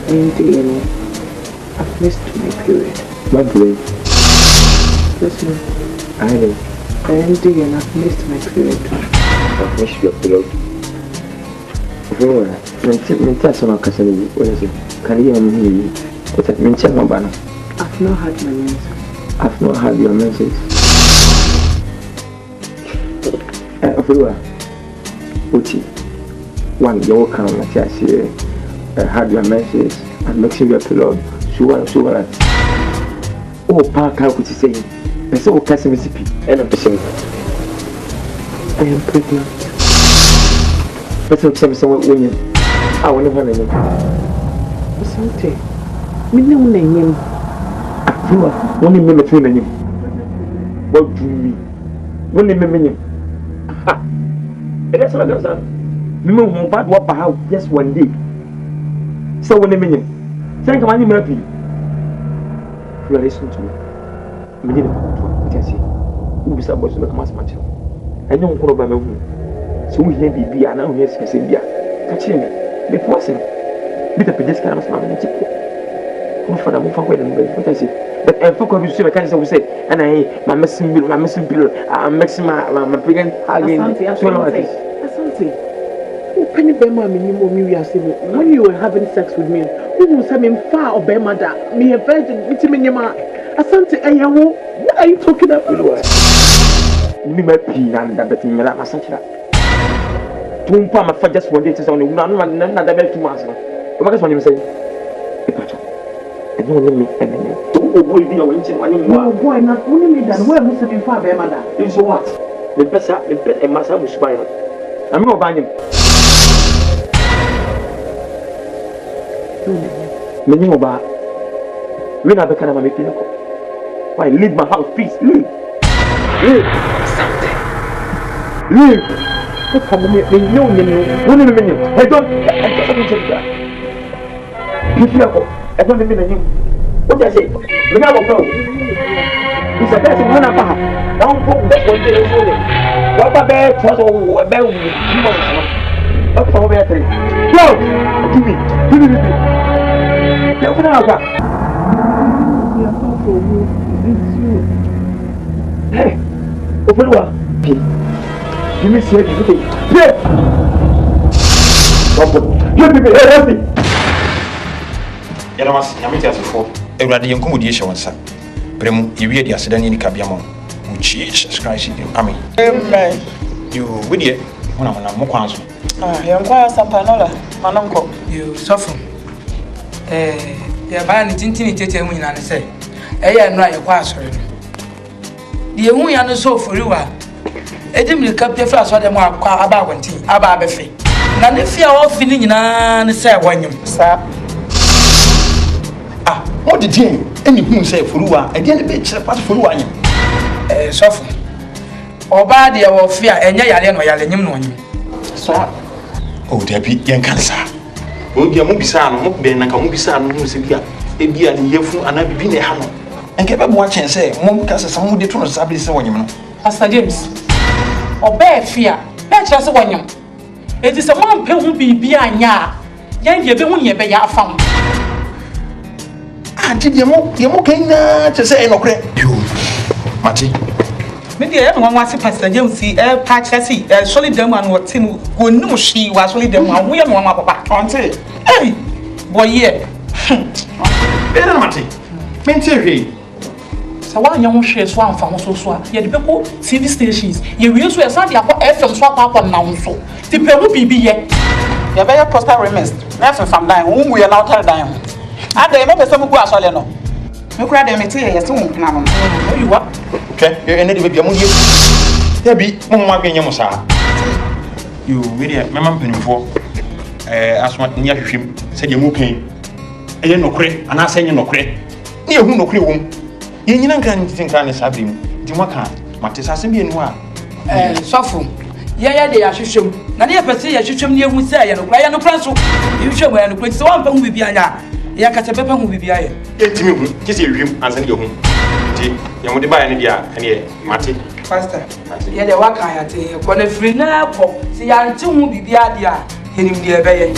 and you know, I've missed my period. Monthly. Listen, I know. and you I've missed my period. I've missed your period. I've not had my menses. I've not had your menses. Uti, one you come like I say, had your menses and mixing your pillow. So what? Oh, Park, how could you say? I saw Mississippi and I'm fishing. I am pregnant. But don't tell me someone winning. I want to have a name. Something. Me no name. You are only me between them. What do you mean? Only me. Ha! That's what I got. Me no bad what for how just one day. So when me thank you, man, happy. You listen to me. Me need to what I say. Who is about to make mass match? I know what about me. So we hear BB and now we hear Cynthia. Catch him. Before saying, bit of this kind of man. Come for the move away and what I say. But I forgot to say, I can't say, and my missing bill, I'm mixing my pregnant again. Asante. Penny Bema, when you were having sex with me, who was having far or Bema that me a virgin, Asante, what are you talking about? Me my pin and the betting me like my son. Tumpa my just one day to only none of the best months. What is what you say? I don't me and oh boy, not only me that where must be far by mother. Is what? The best a master was spying. I'm not buying him. Many about we never can have a meeting. Why leave my house, please? Leave. What's happening? No, I don't check that. I don't even know. What I say? We have a problem. It's a person one of us. Don't put that one day only. What a bad was all about you. Up for better. Go! Give me. Open up. Hey! Open up. Give me see everything. Yeah! Give me everything. Yadamas, Yamitas before. Everybody young commodiation was up. Premu, you read the Accident in Cabiamo, which is Christ. I mean, you with it when I'm on Mokwanzo. You inquire some panola, my uncle. You suffer. You're buying it in Tinny and say, I'm not your pastor. The only other so for you are. I didn't cap your flash or the more about one tea, about a fee. None if you are all feeling and say when you stop. What did you any moon say for you? I didn't bet part for you. Suffer. Or bad or fear, and Yalan or Yalan. So, oh, there be young cancer. Oh, dear Mubisan, Mukben, and Mubisan, Musibia, a beer and Yefu, and I've been a hammer. And kept watching and say, Mumcas, some would determine Sabis on you. Pastor James. Or bad fear, that's just one young. It is a one pill will be behind ya. Yan you don't yet be ya found. I did you to say no credit. You, Matty. Maybe everyone wants to Pastor James see a patch. I see a solid them and what tin who knew she was solid them and we are one papa. Hey, boy, yeah. Better, Matty. Mentally. So, one young shares one from so yet the people TV stations. You use where Sunday FM swap up on now. So, the people be yet. You better poster remains. Nothing from dying, whom we are now telling dying. I don't know some go as well. No, you cried them to you soon. No, you what? Okay, you're in the baby. There be Mamma Benyamosa. You really, Mamma Penny for as what near him said you're moving. I didn't know credit, and I say you no credit. You who no credit. You can't think I'm having Dimaka, Matis and be in one. Suffer. Yeah, they are should. Nania Pasi, I should show you who say, and I no plan so. You show me and quit so one will be a Yakata will be behind. Get me, kiss him and send you home. You would buy any idea, and yet, Matty. Faster. Yeah, the work I had a for the free now. See, I too will be the idea. Hitting the obey.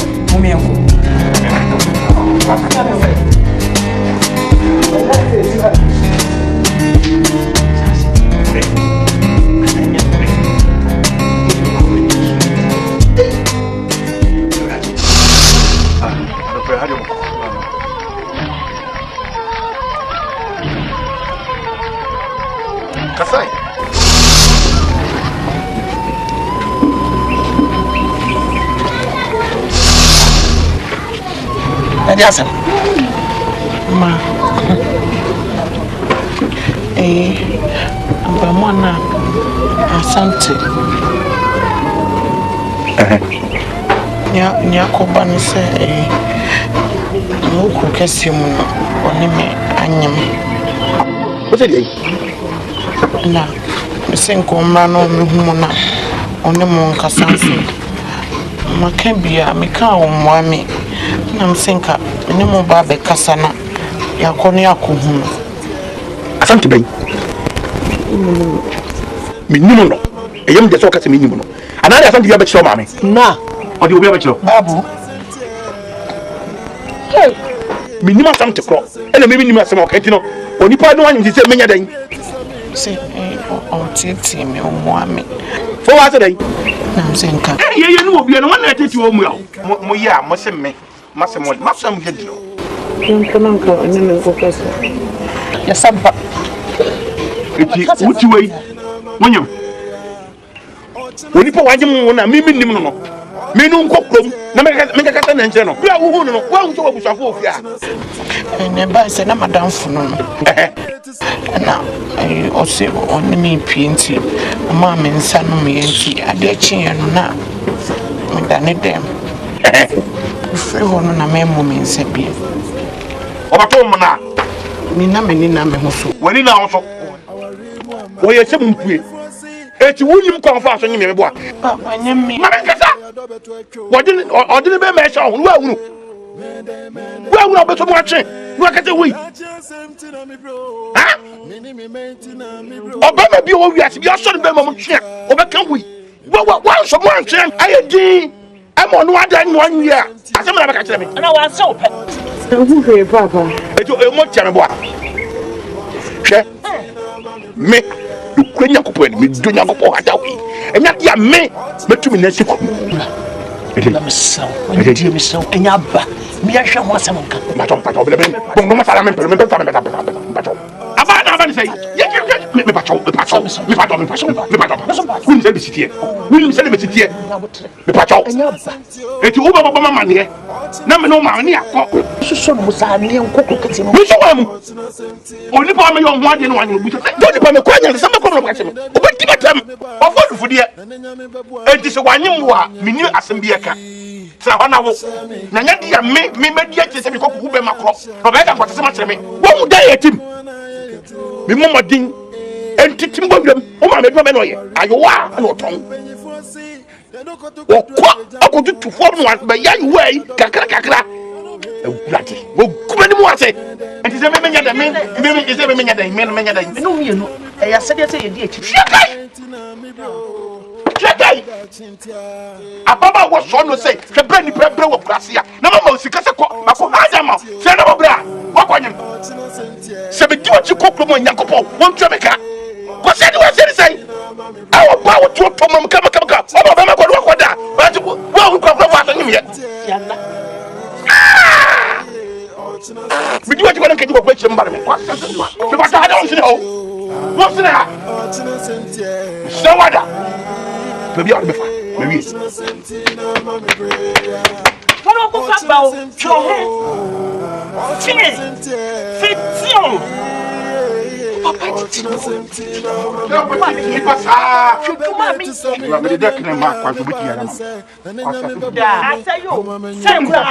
Kasai. And yes, ma. Bamana Asante. Nyakoba no say Muku kesimu onime anyem. What did you? Na senko mra no mehumu na onimo nkasanse. Maka bia meka omwame na msenka nimo ba be kasa na yakonu yakohu. Asante ben. Minimum no. Eyam de so kasa minimum no. Anani asante bia be kiro maame. Na odi obi be kiro. Babu. Minimum asante kro. Ena me minimum asem o kanti no. Onipa no anyim se menya dan. Se o titi me omwame. Fo wa se dan. Na msenka. Ye no obi no wana titi o mu ya. Mo ya mo se me. Masem ye dilo. Yankananka nene kokasa. Ya sampa. Eti uti wei. Wonyam. Onipa wagye na mimi nim no. Menu nkokrom na meka kasa na nche no. Bia wo hu no. Wa hu so wabusafo ofia. Ne ba se na madam funu no. Na ose onimi pinti. Ma me nsa no me enti ade chi no na. Me dane dem. Fre hono na me mo me nsa bia. Obato mo na. Ni na me ho so. Wani na ho so. Wo ye se mpue. Eti wunyim konfa so nyime bo a. Papa nyame. Ma nkasa. Odini be me sha ho wa hunu. Wa hunu obeto mo atwe. Wa kete wi. Ha? Obama bi o wiase bi so be mo twe. Obeka wi. Wa so mo antwe. Ayedi. Amo no adan no anwi a. Asem na be ka kire me. Na wa se ope. Hu hwe papa. Eti o mo tia me bo a. Hwe. Me kwenya kopo ni me donya kopo hadawi. Enya dia me metumi na siku. Na mesaw. Enti mesaw. Enya ba. Mi ahwe ho asem nka. Pato bele bele. Bon no masala me pele me pele pato. Aba na aba ni sei. Me pato. Win se bisitie. Me pato. Eti wo baba mama ne. Na me no ma ne akọ. So no musa ne nkoko kete no. Me so wa mu. Oni pa me yo ho ade no anyo bu se. Doni pa me kwanya se me ko no ka cheme. Obedi batam. Ofo fude. Enti se wanyem wo a meni asem bi eka. Sa ho na wo. Na nya dia me medi ake se me ko ku be makro. No be ka kwatese ma kire me. Wo mu dai etim. Me momodin. Enti timbo wiem. O ma me duma me no ye. Ayo wa na oton. Wo kwa akodu tu form no be ya yi wei kakra. Ewurade. Wo kuma ni mu ase. Enti se me menya da me se me menya da me No mi no. E ya sede se ye di echi. Chekai. Ababa wo so no say, "Hwe bra ni bra wo prasia." Na mama osika se ko, mako adama. Se na bra, wo kwanyem. Se be diwa chi kokro mo nyakopo, wo ntwe meka. Ko se di wo se say. Awo ba wo to to mam kama. Wo ba ma ko do ko da. Ba ti wo kokro fa so nyim ye. Yalla. Mi diwa chi ko na keji ko kwa chi mbare me. Kwa se diwa. Se ba ta hada on sine ho. Wo sine ha. Se wada. Baby out befa. Baby. Fọlọ ko ka gba o. Tro he. Fition. Papa ti no. Ya pa ti pasa. Tuma mi. La me de kne ma kwa so biti ya na. Da. Asayo. Sem kwa.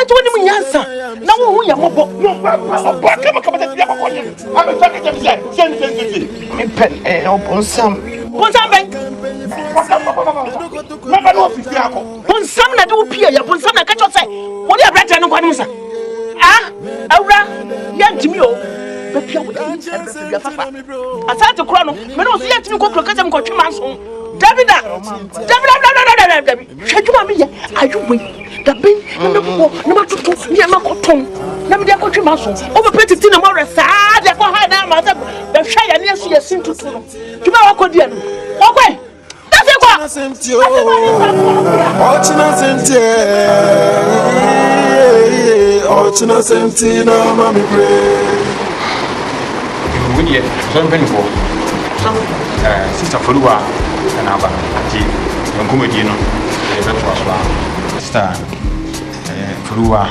Enti woni mu nyansa. Na wo hu ya mobo. Ba kama ta ti ya kwa kwa. Ame ta ke ti sen. Pen obonsam. Bonsam ben. Mama no ofisi akọ. Bonsam na de wo pie ya bonsam na ka cho se. Woni abrata no kwa nsa. Ah, awra, ya ntimi o. Be pia wo de ya fafa. Asante kura no, me no so ya ntimi kokro ka se me kotwe manso. David. Hweduma me ye ayuwe. Dabi, na ko na matutu, ni amakoton. Na me de akotwe manso. O be petiti na mo resa, de ko ha na ma se be hwa ya ne asu ya sintutu no. Tuma wakodi no. Wakwe. Dafi kwa. Ochina sentina mami pray. Wini ye, so mpeni fo. Sister Foluwa na aba ati nkomedi no e be to aso. Sister Foluwa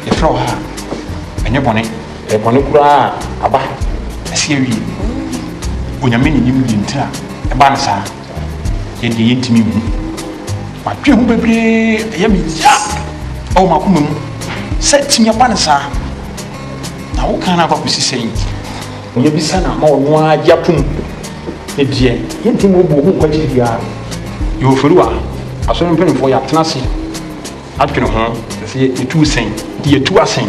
e fro ha. ɛnyɛ bɔne bɔne koraa aba ɛsɛ awie onyame ne nim deɛ nti a ɛba no saa yɛdeɛ yɛntimi mu madwe ho bebree ɛyɛ me ya ɔwɔ makoma mu sɛ timi aba no saa na woka no aba kɔsi sɛn onyɛ bisa na ma ɔno a gye atom ne deɛ yɛntimi wɔbu ho nkwagye biara yɛwɔ fɛru a asɔre mpanimfoɔ yɛatena ase adwene ho sɛ yɛtu sɛn de yɛtu asɛn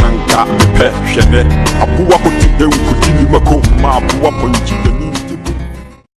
Nanka, me pet, Shene, Abu Wako, Tibu, Kutimi Mako, Ma, Abu Wako,